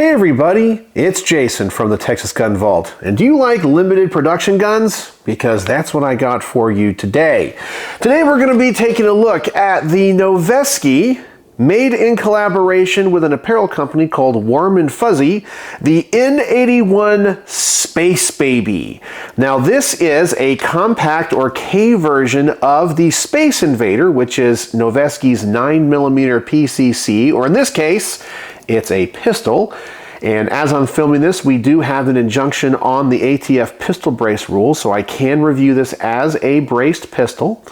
Hey everybody, it's Jason from the Texas Gun Vault. And do you like limited production guns? Because that's what I got for you today. Today we're going to be taking a look at the Noveske, made in collaboration with an apparel company called WRMFZY, the N81 Space Baby. Now this is a compact or K version of the Space Invader, which is Noveske's 9mm PCC, or in this case, it's a pistol. And as I'm filming this, we do have an injunction on the ATF pistol brace rules, so I can review this as a braced pistol.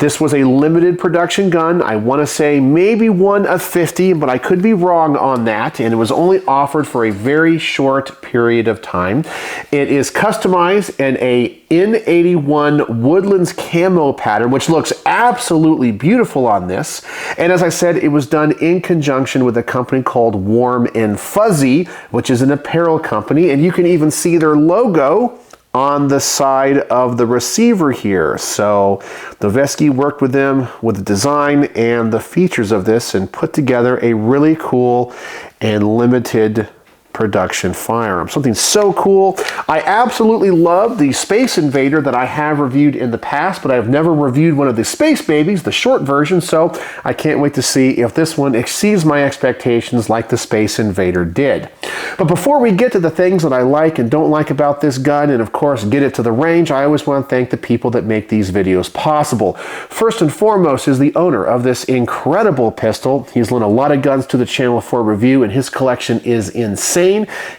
This was a limited production gun. I want to say maybe one of 50, but I could be wrong on that. And it was only offered for a very short period of time. It is customized in a N81 Woodlands camo pattern, which looks absolutely beautiful on this. And as I said, it was done in conjunction with a company called WRMFZY, which is an apparel company, and you can even see their logo on the side of the receiver here. So Noveske worked with them with the design and the features of this and put together a really cool and limited production firearm. Something so cool. I absolutely love the Space Invader that I have reviewed in the past, but I've never reviewed one of the Space Babies, the short version, so I can't wait to see if this one exceeds my expectations like the Space Invader did. But before we get to the things that I like and don't like about this gun, and of course get it to the range, I always want to thank the people that make these videos possible. First and foremost is the owner of this incredible pistol. He's loaned a lot of guns to the channel for review, and his collection is insane.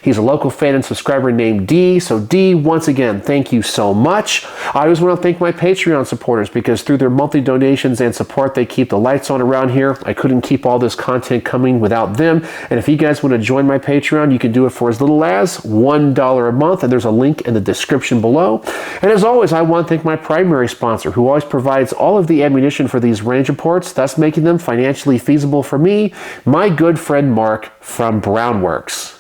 He's a local fan and subscriber named D. So D, once again, thank you so much. I always want to thank my Patreon supporters because through their monthly donations and support, they keep the lights on around here. I couldn't keep all this content coming without them. And if you guys want to join my Patreon, you can do it for as little as $1 a month. And there's a link in the description below. And as always, I want to thank my primary sponsor who always provides all of the ammunition for these range reports, thus making them financially feasible for me, my good friend Mark from Brownworks.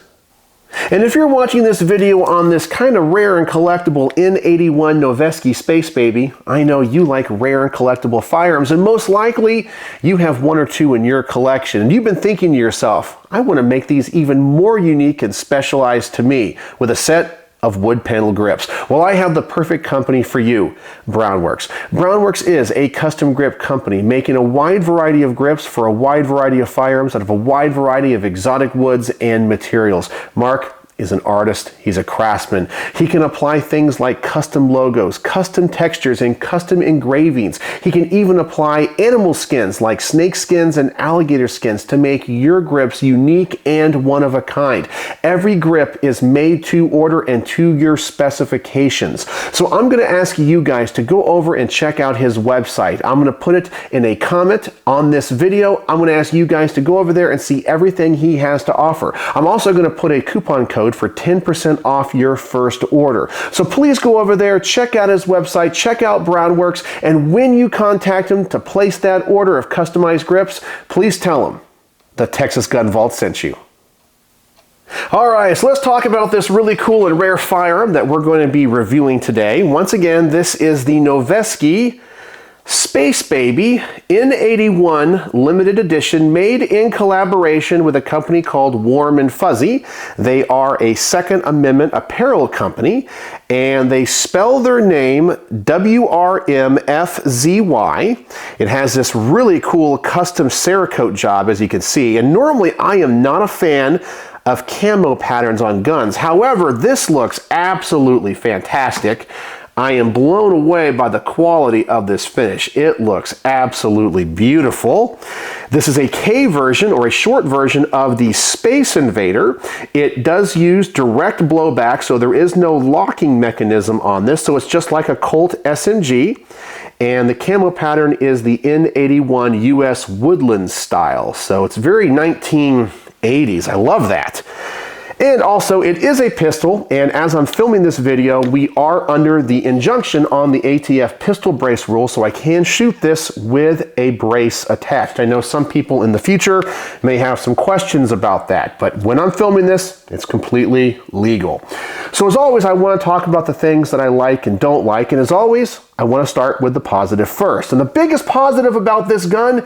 And if you're watching this video on this kind of rare and collectible N81 Noveske Space Baby, I know you like rare and collectible firearms, and most likely you have one or two in your collection. And you've been thinking to yourself, I want to make these even more unique and specialized to me with a set of wood panel grips. Well, I have the perfect company for you, Brownworks. Brownworks is a custom grip company making a wide variety of grips for a wide variety of firearms out of a wide variety of exotic woods and materials. Mark is an artist, he's a craftsman. He can apply things like custom logos, custom textures, and custom engravings. He can even apply animal skins like snake skins and alligator skins to make your grips unique and one of a kind. Every grip is made to order and to your specifications. So I'm going to ask you guys to go over and check out his website. I'm going to put it in a comment on this video. I'm going to ask you guys to go over there and see everything he has to offer. I'm also going to put a coupon code for 10% off your first order. So please go over there, check out his website, check out Brownworks, and when you contact him to place that order of customized grips, please tell him the Texas Gun Vault sent you. Alright, so let's talk about this really cool and rare firearm that we're going to be reviewing today. Once again, this is the Noveske Space Baby N81 limited edition, made in collaboration with a company called WRMFZY. They are a Second Amendment apparel company, and they spell their name WRMFZY. It has this really cool custom Cerakote job, as you can see, and normally I am not a fan of camo patterns on guns. However, this looks absolutely fantastic. I am blown away by the quality of this finish. It looks absolutely beautiful. This is a K version, or a short version, of the Space Invader. It does use direct blowback, so there is no locking mechanism on this, so it's just like a Colt SMG. And the camo pattern is the N81 US Woodland style, so it's very 1980s. I love that. And also, it is a pistol, and as I'm filming this video, we are under the injunction on the ATF pistol brace rule, so I can shoot this with a brace attached. I know some people in the future may have some questions about that, but when I'm filming this, it's completely legal. So as always, I want to talk about the things that I like and don't like, and as always, I want to start with the positive first. And the biggest positive about this gun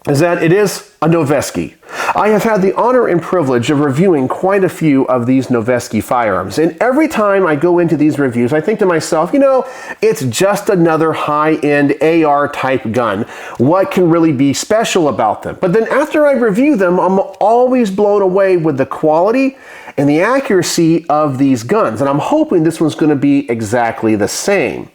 is that it is a Noveske. I have had the honor and privilege of reviewing quite a few of these Noveske firearms, and every time I go into these reviews, I think to myself, you know, it's just another high-end AR type gun. What can really be special about them? But then after I review them, I'm always blown away with the quality and the accuracy of these guns, and I'm hoping this one's going to be exactly the same.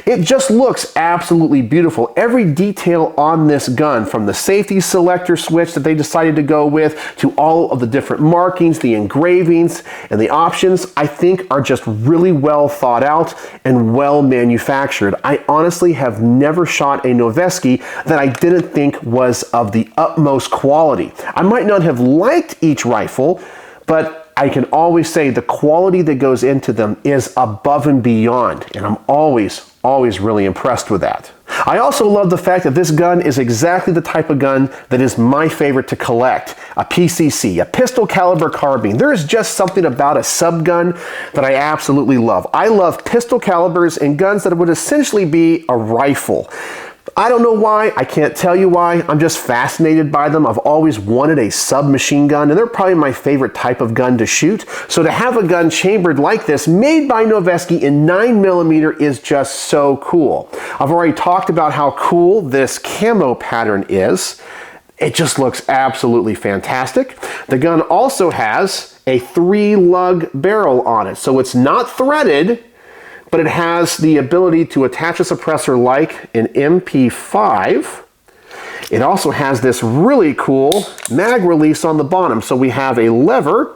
It just looks absolutely beautiful. Every detail on this gun, from the safety selector switch that they decided to go with, to all of the different markings, the engravings, and the options, I think are just really well thought out and well manufactured. I honestly have never shot a Noveske that I didn't think was of the utmost quality. I might not have liked each rifle, but I can always say the quality that goes into them is above and beyond, and I'm always really impressed with that. I also love the fact that this gun is exactly the type of gun that is my favorite to collect. A PCC, a pistol caliber carbine. There is just something about a sub gun that I absolutely love. I love pistol calibers and guns that would essentially be a rifle. I don't know why, I can't tell you why, I'm just fascinated by them. I've always wanted a submachine gun, and they're probably my favorite type of gun to shoot. So to have a gun chambered like this, made by Noveske in 9mm, is just so cool. I've already talked about how cool this camo pattern is. It just looks absolutely fantastic. The gun also has a 3-lug barrel on it, so it's not threaded, but it has the ability to attach a suppressor like an MP5. It also has this really cool mag release on the bottom. So we have a lever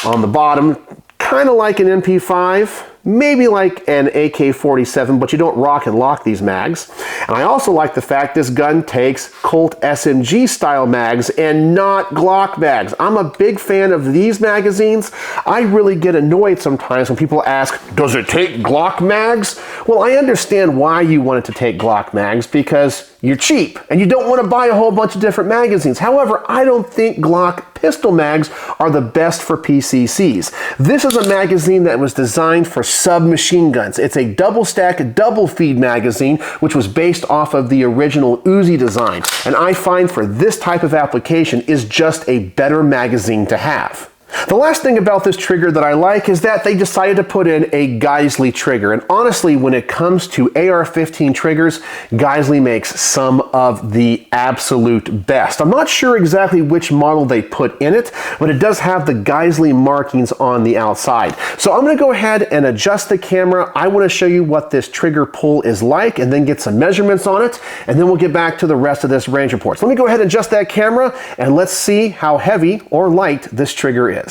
on the bottom, kind of like an MP5, maybe like an AK-47, but you don't rock and lock these mags. And I also like the fact this gun takes Colt SMG style mags and not Glock mags. I'm a big fan of these magazines. I really get annoyed sometimes when people ask, does it take Glock mags? Well, I understand why you want it to take Glock mags, because you're cheap and you don't want to buy a whole bunch of different magazines. However, I don't think Glock pistol mags are the best for PCCs. This is a magazine that was designed for submachine guns. It's a double stack, double feed magazine, which was based off of the original Uzi design. And I find for this type of application is just a better magazine to have. The last thing about this trigger that I like is that they decided to put in a Geissele trigger. And honestly, when it comes to AR-15 triggers, Geissele makes some of the absolute best. I'm not sure exactly which model they put in it, but it does have the Geissele markings on the outside. So I'm going to go ahead and adjust the camera. I want to show you what this trigger pull is like and then get some measurements on it, and then we'll get back to the rest of this range report. So let me go ahead and adjust that camera, and let's see how heavy or light this trigger is.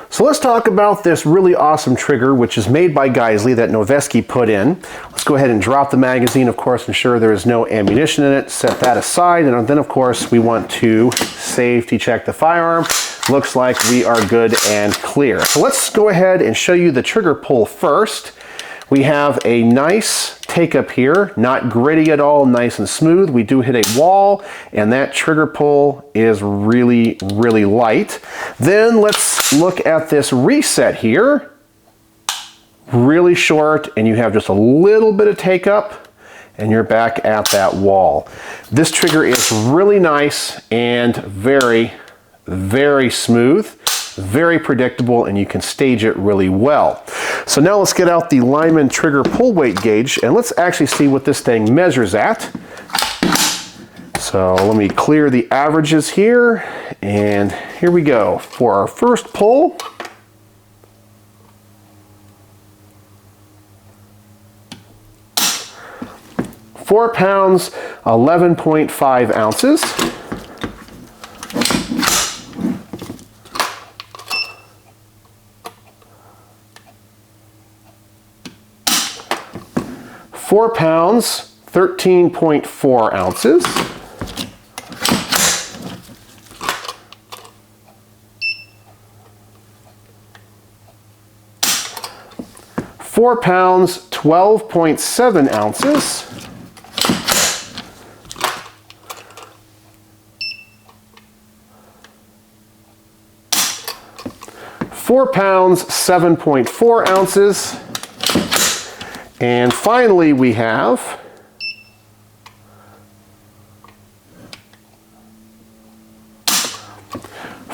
So let's talk about this really awesome trigger, which is made by Geissele that Noveske put in. Let's go ahead and drop the magazine, of course, ensure there is no ammunition in it, set that aside, and then of course we want to safety check the firearm. Looks like we are good and clear. So let's go ahead and show you the trigger pull first. We have a nice take up here, not gritty at all, nice and smooth. We do hit a wall, and that trigger pull is really, really light. Then let's look at this reset here. Really short, and you have just a little bit of take up, and you're back at that wall. This trigger is really nice and very, very smooth. Very predictable, and you can stage it really well. So now let's get out the Lyman Trigger pull weight gauge, and let's actually see what this thing measures at. So let me clear the averages here, and here we go. For our first pull, £4, 11.5 ounces. 4 pounds, 13.4 ounces. 4 pounds, 12.7 ounces. 4 pounds, 7.4 ounces. And finally we have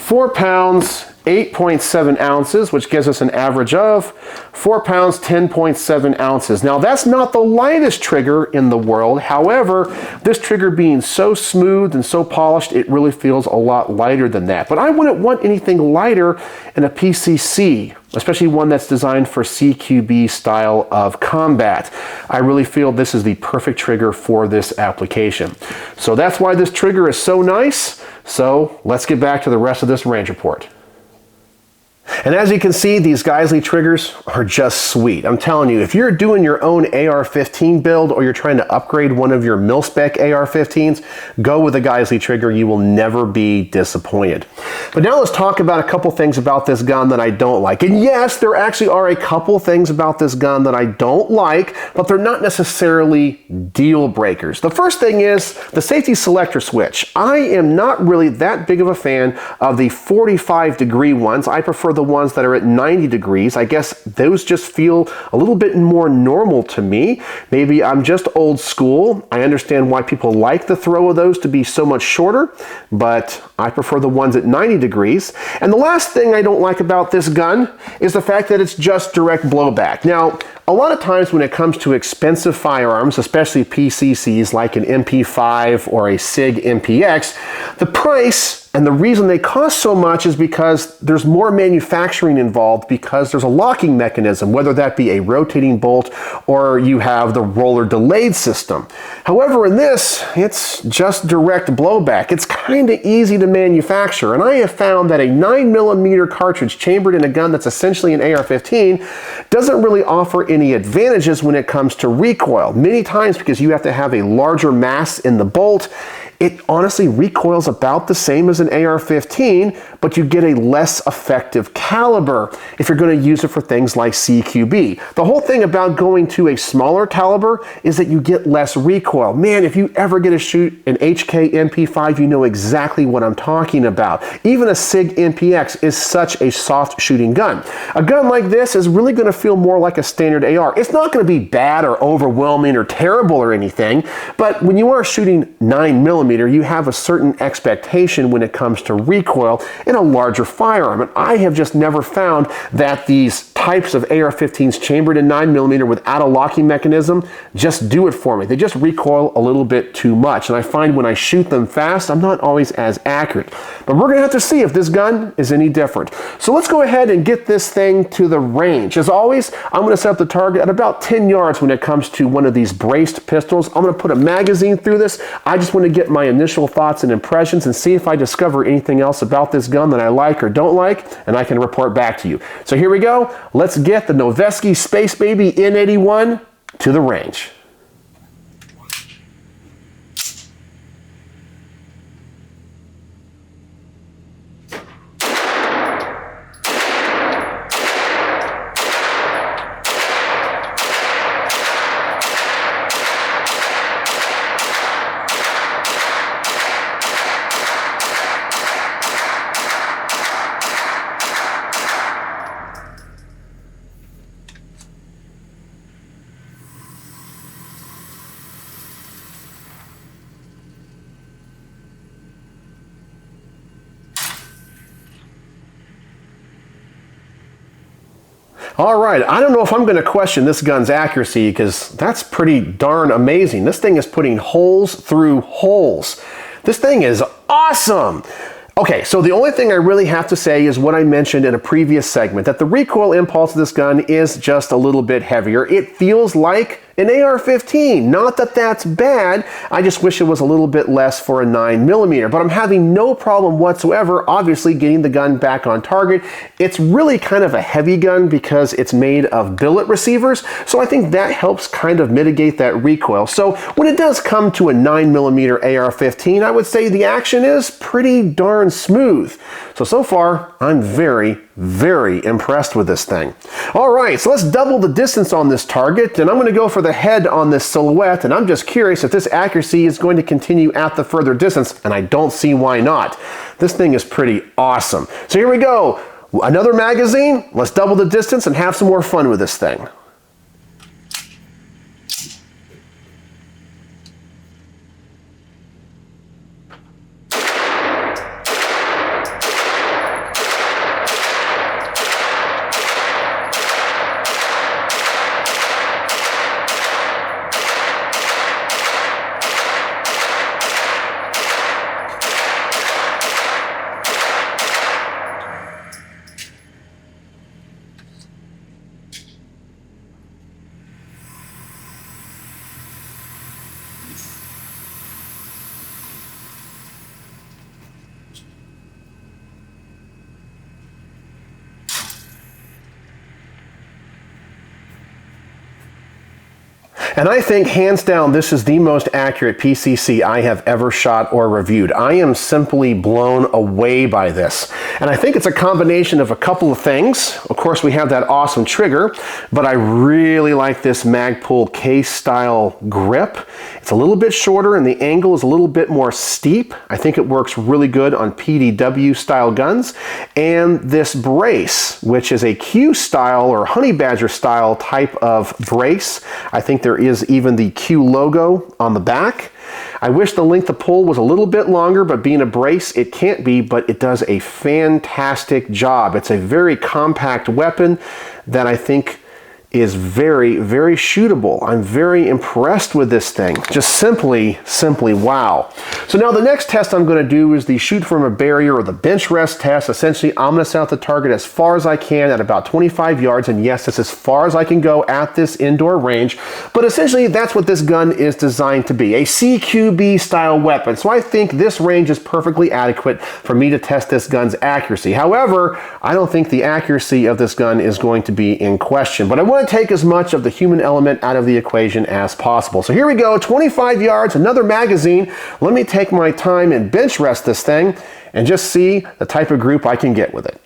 4 pounds, 8.7 ounces, which gives us an average of 4 pounds, 10.7 ounces. Now, that's not the lightest trigger in the world. However, this trigger being so smooth and so polished, it really feels a lot lighter than that. But I wouldn't want anything lighter in a PCC, especially one that's designed for CQB style of combat. I really feel this is the perfect trigger for this application. So that's why this trigger is so nice. So let's get back to the rest of this range report. And as you can see, these Geissele triggers are just sweet. I'm telling you, if you're doing your own AR-15 build or you're trying to upgrade one of your mil-spec AR-15s, go with a Geissele trigger. You will never be disappointed. But now let's talk about a couple things about this gun that I don't like. And yes, there actually are a couple things about this gun that I don't like, but they're not necessarily deal breakers. The first thing is the safety selector switch. I am not really that big of a fan of the 45-degree ones. I prefer the ones that are at 90 degrees. I guess those just feel a little bit more normal to me. Maybe I'm just old school. I understand why people like the throw of those to be so much shorter, but I prefer the ones at 90 degrees. And the last thing I don't like about this gun is the fact that it's just direct blowback. Now, a lot of times when it comes to expensive firearms, especially PCCs like an MP5 or a SIG MPX, the price and the reason they cost so much is because there's more manufacturing involved, because there's a locking mechanism, whether that be a rotating bolt or you have the roller delayed system. However, in this, it's just direct blowback. It's kind of easy to manufacture, and I have found that a 9mm cartridge chambered in a gun that's essentially an AR-15 doesn't really offer any advantages when it comes to recoil. Many times, because you have to have a larger mass in the bolt, it honestly recoils about the same as an AR-15, but you get a less effective caliber if you're going to use it for things like CQB. The whole thing about going to a smaller caliber is that you get less recoil. Man, if you ever get to shoot an HK MP5, you know exactly what I'm talking about. Even a SIG MPX is such a soft shooting gun. A gun like this is really going to feel more like a standard AR. It's not going to be bad or overwhelming or terrible or anything, but when you are shooting 9mm, you have a certain expectation when it comes to recoil in a larger firearm. And I have just never found that these types of AR-15s chambered in 9mm without a locking mechanism just do it for me. They just recoil a little bit too much. And I find when I shoot them fast, I'm not always as accurate. But we're going to have to see if this gun is any different. So let's go ahead and get this thing to the range. As always, I'm going to set up the target at about 10 yards when it comes to one of these braced pistols. I'm going to put a magazine through this. I just want to get my initial thoughts and impressions and see if I discover anything else about this gun that I like or don't like, and I can report back to you. So here we go. Let's get the Noveske Space Baby N81 to the range. All right, I don't know if I'm going to question this gun's accuracy because that's pretty darn amazing. This thing is putting holes through holes. This thing is awesome. Okay, so the only thing I really have to say is what I mentioned in a previous segment, that the recoil impulse of this gun is just a little bit heavier. It feels like an AR-15. Not that that's bad, I just wish it was a little bit less for a 9mm, but I'm having no problem whatsoever, obviously, getting the gun back on target. It's really kind of a heavy gun because it's made of billet receivers, so I think that helps kind of mitigate that recoil. So when it does come to a 9mm AR-15, I would say the action is pretty darn smooth. So far, I'm very, very impressed with this thing. All right, so let's double the distance on this target, and I'm going to go for the head on this silhouette, and I'm just curious if this accuracy is going to continue at the further distance, and I don't see why not. This thing is pretty awesome. So here we go. Another magazine. Let's double the distance and have some more fun with this thing. And I think hands down this is the most accurate PCC I have ever shot or reviewed. I am simply blown away by this. And I think it's a combination of a couple of things. Of course we have that awesome trigger, but I really like this Magpul case style grip. It's a little bit shorter and the angle is a little bit more steep. I think it works really good on PDW style guns. And this brace, which is a Q style or honey badger style type of brace. I think there is even the Q logo on the back. I wish the length of pull was a little bit longer, but being a brace, it can't be, but it does a fantastic job. It's a very compact weapon that I think is very, very shootable. I'm very impressed with this thing. Just simply wow. So now the next test I'm going to do is the shoot from a barrier or the Benchrest test. Essentially, I'm going to set the target as far as I can at about 25 yards. And yes, that's as far as I can go at this indoor range. But essentially, that's what this gun is designed to be, a CQB style weapon. So I think this range is perfectly adequate for me to test this gun's accuracy. However, I don't think the accuracy of this gun is going to be in question. But I want to take as much of the human element out of the equation as possible. So here we go, 25 yards, another magazine. Let me take my time and bench rest this thing and just see the type of group I can get with it.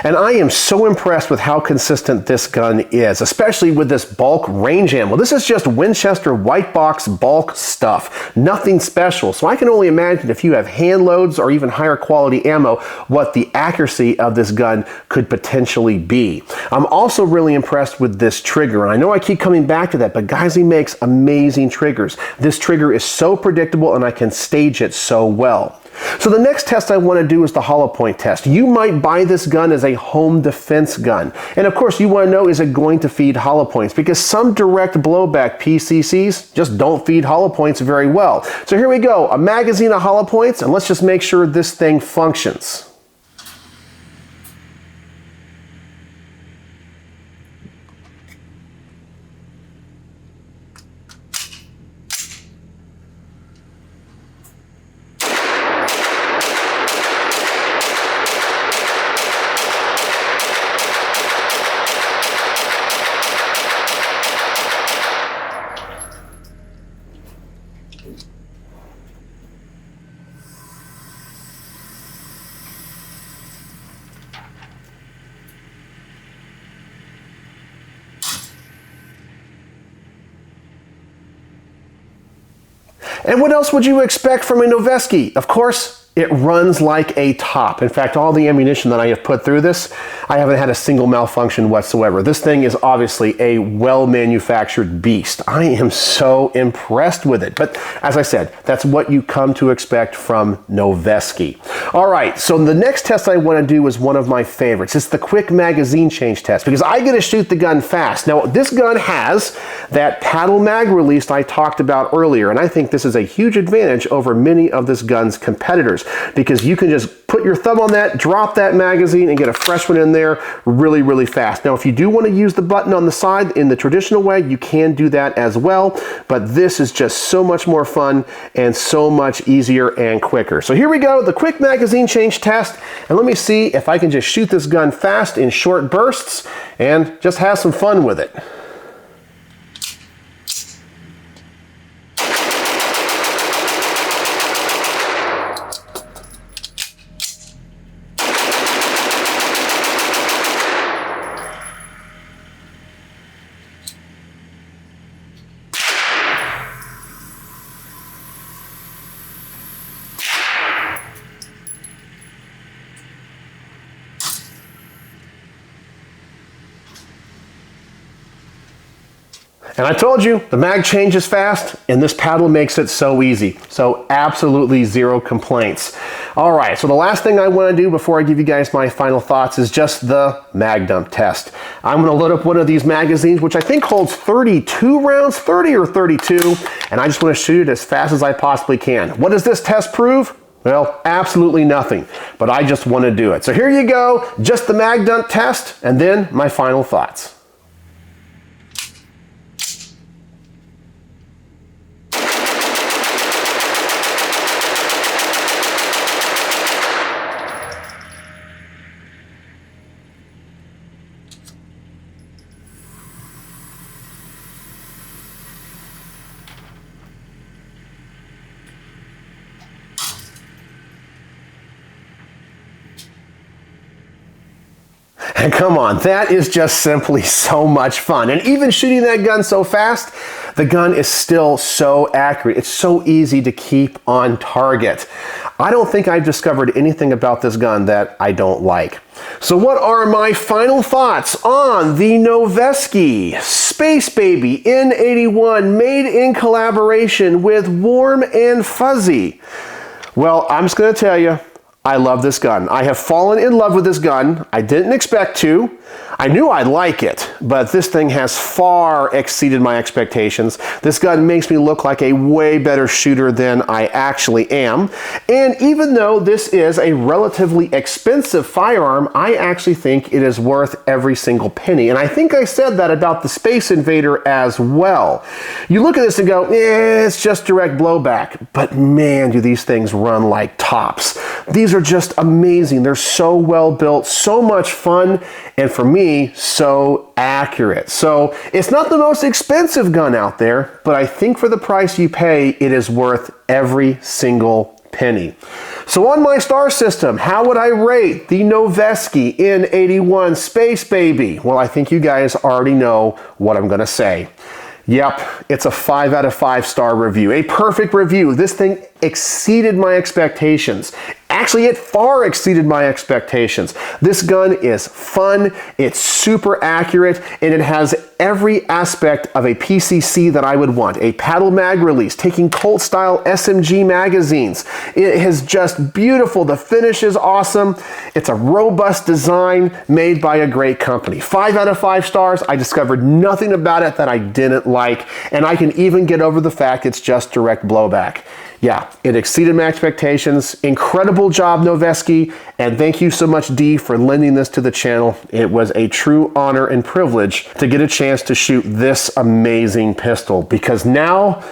And I am so impressed with how consistent this gun is, especially with this bulk range ammo. This is just Winchester white box bulk stuff, nothing special. So I can only imagine if you have hand loads or even higher quality ammo, what the accuracy of this gun could potentially be. I'm also really impressed with this trigger. And I know I keep coming back to that, but Geissele makes amazing triggers. This trigger is so predictable and I can stage it so well. So the next test I want to do is the hollow point test. You might buy this gun as a home defense gun. And of course you want to know, is it going to feed hollow points? Because some direct blowback PCCs just don't feed hollow points very well. So here we go, a magazine of hollow points, and let's just make sure this thing functions. And what else would you expect from a Noveske? Of course, it runs like a top. In fact, all the ammunition that I have put through this, I haven't had a single malfunction whatsoever. This thing is obviously a well-manufactured beast. I am so impressed with it. But as I said, that's what you come to expect from Noveske. All right, so the next test I want to do is one of my favorites. It's the quick magazine change test, because I get to shoot the gun fast. Now, this gun has that paddle mag release I talked about earlier, and I think this is a huge advantage over many of this gun's competitors. cartridge, because you can just put your thumb on that, drop that magazine, and get a fresh one in there really, really fast. Now, if you do want to use the button on the side in the traditional way, you can do that as well, but this is just so much more fun and so much easier and quicker. So here we go, the quick magazine change test, and let me see if I can just shoot this gun fast in short bursts and just have some fun with it. And I told you, the mag changes fast, and this paddle makes it so easy. So absolutely zero complaints. All right, so the last thing I want to do before I give you guys my final thoughts is just the Magnum test. I'm going to load up one of these magazines, which I think holds 32 rounds, 30 or 32, and I just want to shoot it as fast as I possibly can. What does this test prove? Well, absolutely nothing, but I just want to do it. So here you go, just the Magnum test, and then my final thoughts. And come on, that is just simply so much fun. And even shooting that gun so fast, the gun is still so accurate. It's so easy to keep on target. I don't think I've discovered anything about this gun that I don't like. So what are my final thoughts on the Noveske Space Baby N81, made in collaboration with WRMFZY? Well, I'm just going to tell you, I love this gun. I have fallen in love with this gun. I didn't expect to. I knew I'd like it, but this thing has far exceeded my expectations. This gun makes me look like a way better shooter than I actually am. And even though this is a relatively expensive firearm, I actually think it is worth every single penny. And I think I said that about the Space Invader as well. You look at this and go, it's just direct blowback. But man, do these things run like tops. These are just amazing. They're so well built, so much fun, and for me, so accurate. So it's not the most expensive gun out there, but I think for the price you pay, it is worth every single penny. So on my star system, how would I rate the Noveske N81 Space Baby? Well, I think you guys already know what I'm going to say. Yep, it's a 5 out of 5 star review. A perfect review. This thing exceeded my expectations. Actually, it far exceeded my expectations. This gun is fun, it's super accurate, and it has every aspect of a PCC that I would want. A paddle mag release, taking Colt style SMG magazines. It is just beautiful. The finish is awesome. It's a robust design made by a great company. 5 out of 5 stars. I discovered nothing about it that I didn't like, and I can even get over the fact it's just direct blowback. Yeah, it exceeded my expectations. Incredible job, Noveske, and thank you so much, Dee, for lending this to the channel. It was a true honor and privilege to get a chance to shoot this amazing pistol, because now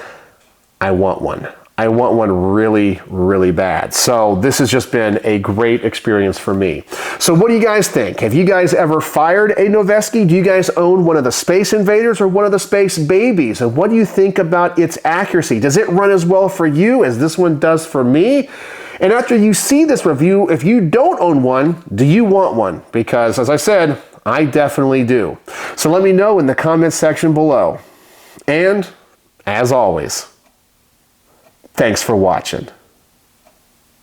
I want one. I want one really, really bad. So this has just been a great experience for me. So what do you guys think? Have you guys ever fired a Noveske? Do you guys own one of the Space Invaders or one of the Space Babies? And what do you think about its accuracy? Does it run as well for you as this one does for me? And after you see this review, if you don't own one, do you want one? Because as I said, I definitely do. So let me know in the comments section below. And as always, thanks for watching.